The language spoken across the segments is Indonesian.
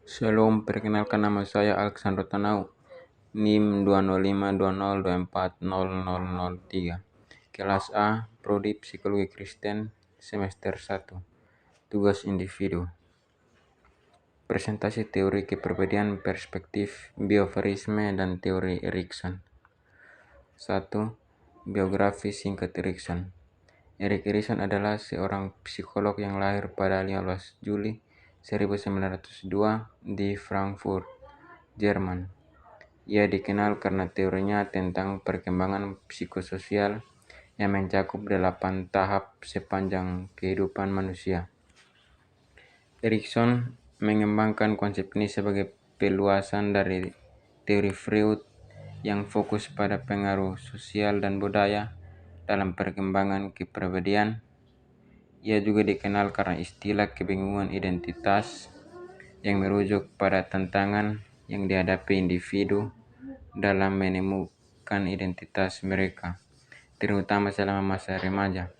Shalom, perkenalkan nama saya Alexander Tanau, NIM 20520240003. Kelas A, Prodi Psikologi Kristen, semester 1. Tugas individu. Presentasi teori kepribadian, perspektif, bioverisme, dan teori Erikson. 1. Biografi singkat Erikson. Erik Erikson adalah seorang psikolog yang lahir pada 15 Juli 1902 di Frankfurt, Jerman. Ia dikenal karena teorinya tentang perkembangan psikososial yang mencakup 8 tahap sepanjang kehidupan manusia. Erikson mengembangkan konsep ini sebagai peluasan dari teori Freud yang fokus pada pengaruh sosial dan budaya dalam perkembangan kepribadian. Ia juga dikenal karena istilah kebingungan identitas yang merujuk pada tantangan yang dihadapi individu dalam menemukan identitas mereka, terutama selama masa remaja.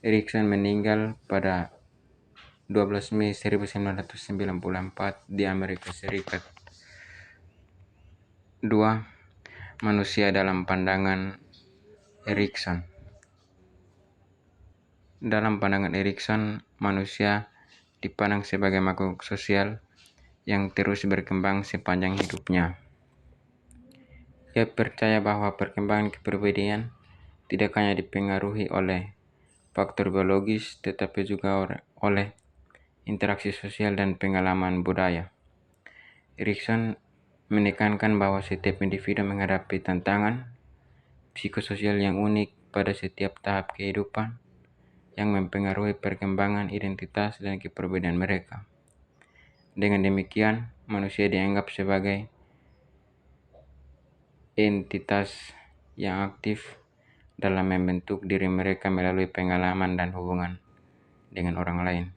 Erikson meninggal pada 12 Mei 1994 di Amerika Serikat. 2. Manusia dalam pandangan Erikson. Dalam pandangan Erikson, manusia dipandang sebagai makhluk sosial yang terus berkembang sepanjang hidupnya. Ia percaya bahwa perkembangan kepribadian tidak hanya dipengaruhi oleh faktor biologis, tetapi juga oleh interaksi sosial dan pengalaman budaya. Erikson menekankan bahwa setiap individu menghadapi tantangan psikososial yang unik pada setiap tahap kehidupan yang mempengaruhi perkembangan identitas dan kepribadian mereka. Dengan demikian, manusia dianggap sebagai entitas yang aktif dalam membentuk diri mereka melalui pengalaman dan hubungan dengan orang lain.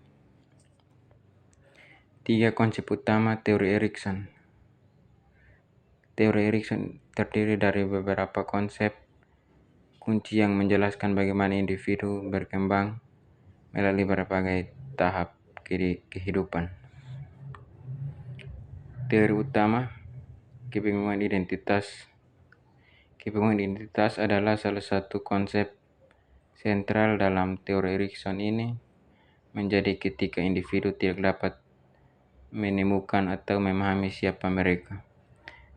3 konsep utama teori Erikson. Teori Erikson terdiri dari beberapa konsep kunci yang menjelaskan bagaimana individu berkembang melalui berbagai tahap kehidupan. Teori utama, kebingungan identitas. Kebingungan identitas adalah salah satu konsep sentral dalam teori Erikson ini, menjadi ketika individu tidak dapat menemukan atau memahami siapa mereka,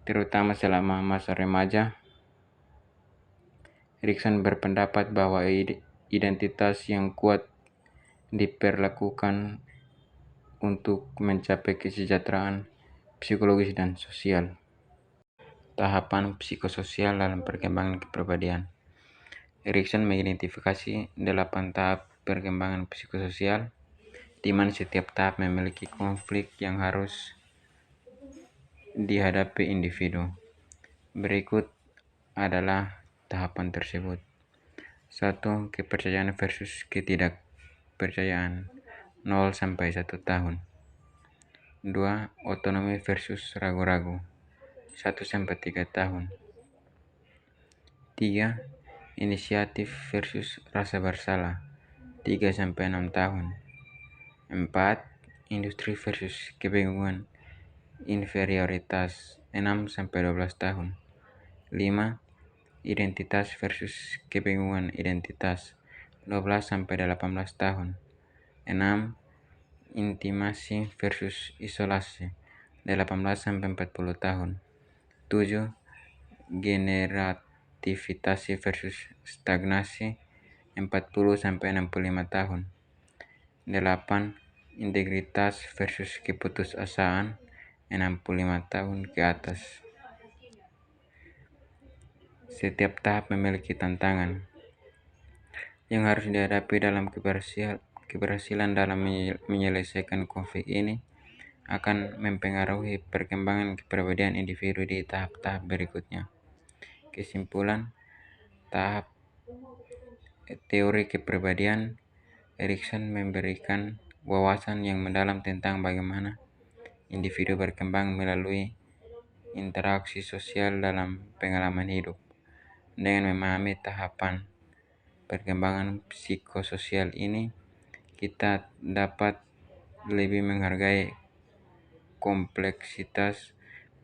terutama selama masa remaja. Erikson berpendapat bahwa identitas yang kuat diperlakukan untuk mencapai kesejahteraan psikologis dan sosial. Tahapan psikososial dalam perkembangan kepribadian. Erikson mengidentifikasi 8 tahap perkembangan psikososial, di mana setiap tahap memiliki konflik yang harus dihadapi individu. Berikut adalah tahapan tersebut. 1. Kepercayaan versus ketidakpercayaan 0 sampai 1 tahun. 2. Otonomi versus ragu-ragu 1 sampai 3 tahun. 3. Inisiatif versus rasa bersalah 3 sampai 6 tahun. 4. Industri versus kebingungan inferioritas 6 sampai 12 tahun. 5. Identitas versus kebingungan identitas 12 sampai 18 tahun. 6. Intimasi versus isolasi 18 sampai 40 tahun. 7. Generativitas versus stagnasi 40 sampai 65 tahun. 8. Integritas versus keputusasaan 65 tahun ke atas. Setiap tahap memiliki tantangan yang harus dihadapi dalam keberhasilan dalam menyelesaikan konflik ini akan mempengaruhi perkembangan kepribadian individu di tahap-tahap berikutnya. Kesimpulan, tahap teori kepribadian Erikson memberikan wawasan yang mendalam tentang bagaimana individu berkembang melalui interaksi sosial dalam pengalaman hidup. Dengan memahami tahapan perkembangan psikososial ini, kita dapat lebih menghargai kompleksitas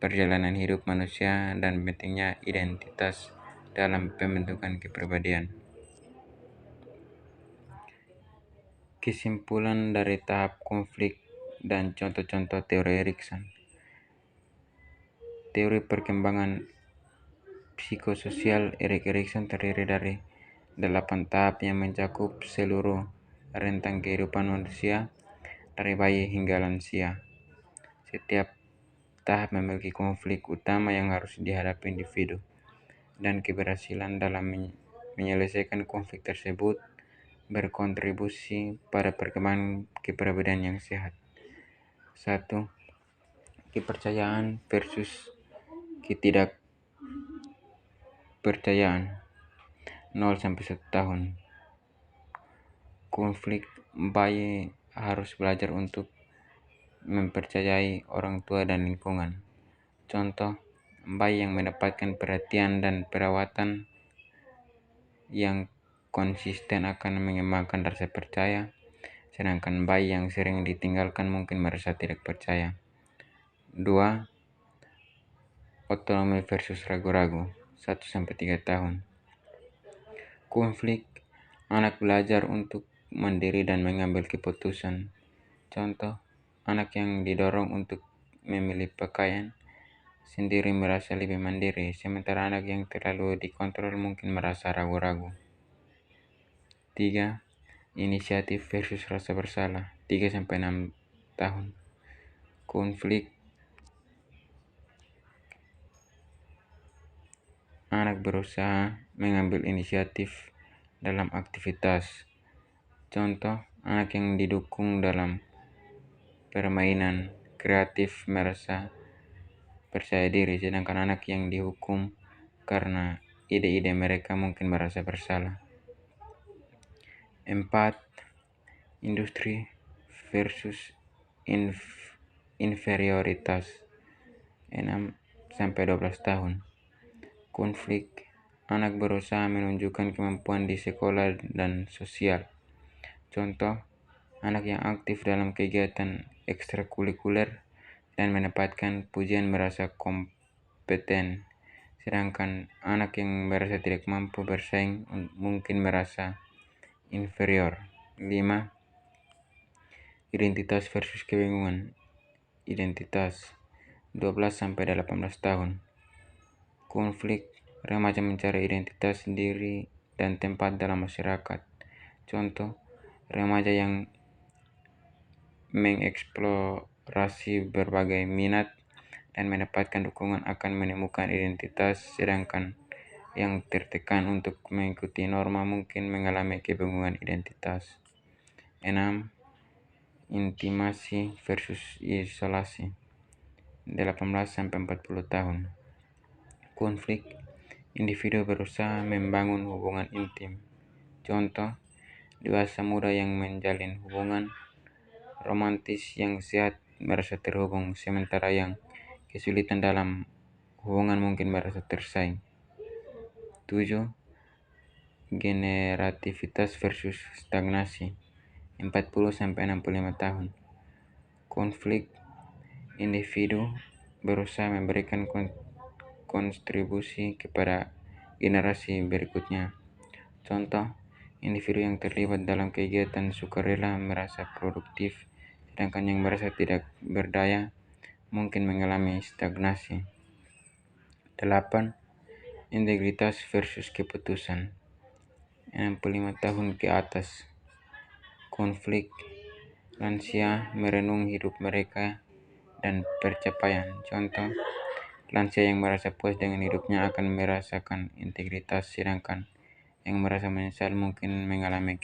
perjalanan hidup manusia dan pentingnya identitas dalam pembentukan kepribadian. Kesimpulan dari tahap konflik dan contoh-contoh teori Erikson. Teori perkembangan psikososial Erik Erikson terdiri dari 8 tahap yang mencakup seluruh rentang kehidupan manusia dari bayi hingga lansia. Setiap tahap memiliki konflik utama yang harus dihadapi individu, dan keberhasilan dalam menyelesaikan konflik tersebut berkontribusi pada perkembangan kepribadian yang sehat. 1. Kepercayaan versus ketidakpercayaan. 0-1 tahun. Konflik bayi harus belajar untuk mempercayai orang tua dan lingkungan. Contoh, bayi yang mendapatkan perhatian dan perawatan yang konsisten akan mengembangkan rasa percaya, sedangkan bayi yang sering ditinggalkan mungkin merasa tidak percaya. 2. Otonomi versus ragu-ragu. 1-3 tahun. Konflik anak belajar untuk mandiri dan mengambil keputusan. Contoh, anak yang didorong untuk memilih pakaian sendiri merasa lebih mandiri, sementara anak yang terlalu dikontrol mungkin merasa ragu-ragu. 3. Inisiatif versus rasa bersalah. 3-6 tahun. Konflik anak berusaha mengambil inisiatif dalam aktivitas. Contoh, anak yang didukung dalam permainan kreatif merasa percaya diri, sedangkan anak yang dihukum karena ide-ide mereka mungkin merasa bersalah. 4. Industri versus inferioritas. 6-12 tahun. Konflik anak berusaha menunjukkan kemampuan di sekolah dan sosial. Contoh, anak yang aktif dalam kegiatan ekstrakurikuler dan mendapatkan pujian merasa kompeten, sedangkan anak yang merasa tidak mampu bersaing mungkin merasa inferior. 5. Identitas versus kebingungan. Identitas. 12-18 tahun. Konflik remaja mencari identitas diri dan tempat dalam masyarakat. Contoh, remaja yang mengeksplorasi berbagai minat dan mendapatkan dukungan akan menemukan identitas, sedangkan yang tertekan untuk mengikuti norma mungkin mengalami kebingungan identitas. 6. Intimasi versus isolasi. 18-40 tahun. Konflik individu berusaha membangun hubungan intim. Contoh, dewasa muda yang menjalin hubungan romantis yang sehat merasa terhubung, sementara yang kesulitan dalam hubungan mungkin merasa tersaing. 7. Generativitas versus stagnasi. 40-65 tahun. Konflik individu berusaha memberikan kontribusi kepada generasi berikutnya. Contoh, individu yang terlibat dalam kegiatan sukarela merasa produktif, sedangkan yang merasa tidak berdaya mungkin mengalami stagnasi. 8. Integritas versus keputusan. 65 tahun ke atas. Konflik lansia merenung hidup mereka dan pencapaian. Contoh, lansia yang merasa puas dengan hidupnya akan merasakan integritas, sedangkan yang merasa menyesal mungkin mengalami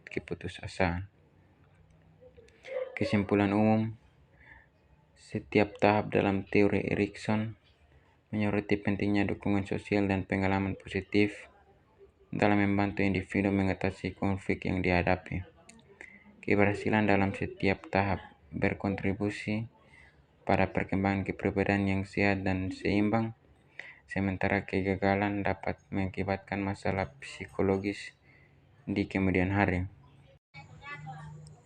keputusasaan. Kesimpulan umum, setiap tahap dalam teori Erikson menyoroti pentingnya dukungan sosial dan pengalaman positif dalam membantu individu mengatasi konflik yang dihadapi. Keberhasilan dalam setiap tahap berkontribusi pada perkembangan kepribadian yang sehat dan seimbang, sementara kegagalan dapat mengakibatkan masalah psikologis di kemudian hari.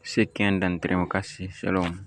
Sekian dan terima kasih. Shalom.